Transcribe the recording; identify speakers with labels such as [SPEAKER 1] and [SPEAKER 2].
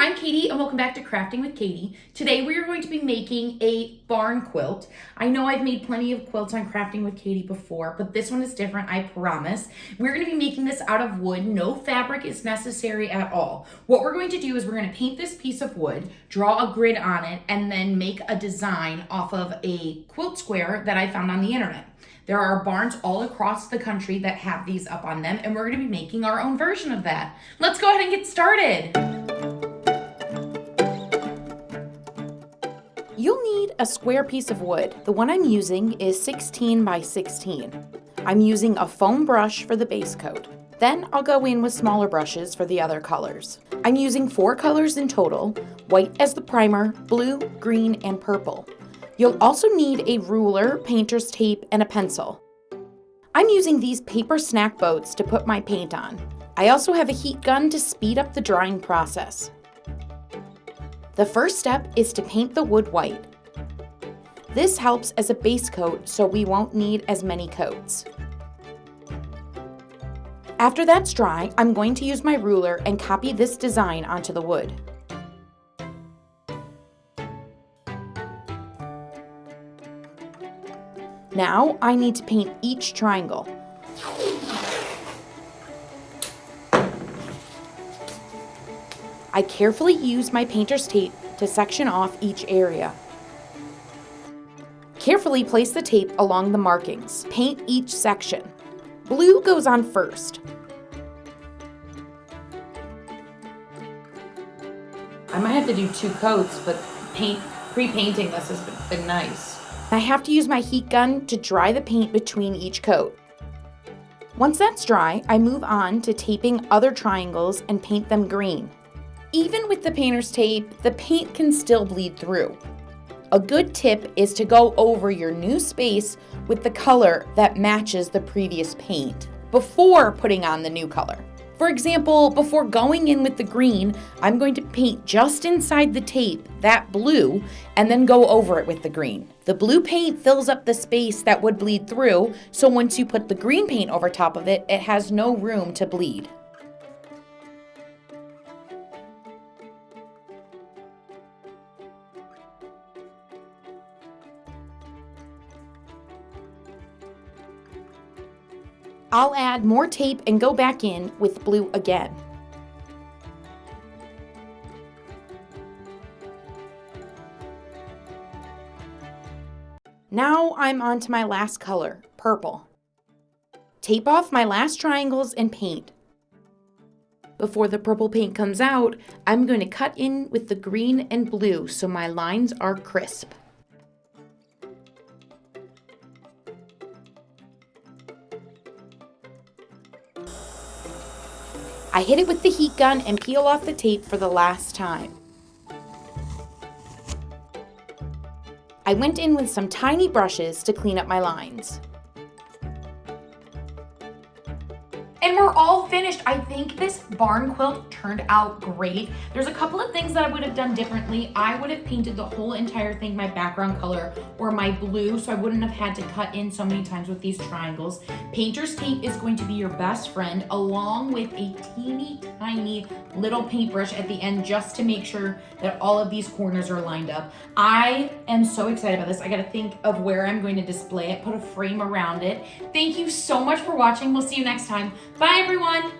[SPEAKER 1] I'm Katie and welcome back to Crafting with Katie. Today we are going to be making a barn quilt. I know I've made plenty of quilts on Crafting with Katie before, but this one is different, I promise. We're going to be making this out of wood. No fabric is necessary at all. What we're going to do is we're going to paint this piece of wood, draw a grid on it, and then make a design off of a quilt square that I found on the internet. There are barns all across the country that have these up on them, and we're going to be making our own version of that. Let's go ahead and get started. You'll need a square piece of wood. The one I'm using is 16 by 16. I'm using a foam brush for the base coat. Then I'll go in with smaller brushes for the other colors. I'm using 4 colors in total, white as the primer, blue, green, and purple. You'll also need a ruler, painter's tape, and a pencil. I'm using these paper snack boats to put my paint on. I also have a heat gun to speed up the drying process. The first step is to paint the wood white. This helps as a base coat so we won't need as many coats. After that's dry, I'm going to use my ruler and copy this design onto the wood. Now I need to paint each triangle. I carefully use my painter's tape to section off each area. Carefully place the tape along the markings. Paint each section. Blue goes on first. I might have to do 2 coats, but pre-painting this has been nice. I have to use my heat gun to dry the paint between each coat. Once that's dry, I move on to taping other triangles and paint them green. Even with the painter's tape, the paint can still bleed through. A good tip is to go over your new space with the color that matches the previous paint before putting on the new color. For example, before going in with the green, I'm going to paint just inside the tape, that blue, and then go over it with the green. The blue paint fills up the space that would bleed through, so once you put the green paint over top of it, it has no room to bleed. I'll add more tape and go back in with blue again. Now I'm on to my last color, purple. Tape off my last triangles and paint. Before the purple paint comes out, I'm going to cut in with the green and blue so my lines are crisp. I hit it with the heat gun and peel off the tape for the last time. I went in with some tiny brushes to clean up my lines. And we're all finished. I think this barn quilt turned out great. There's a couple of things that I would have done differently. I would have painted the whole entire thing my background color or my blue, so I wouldn't have had to cut in so many times with these triangles. Painter's tape is going to be your best friend, along with a teeny tiny little paintbrush at the end just to make sure that all of these corners are lined up. I am so excited about this. I gotta think of where I'm going to display it, put a frame around it. Thank you so much for watching. We'll see you next time. Bye, everyone.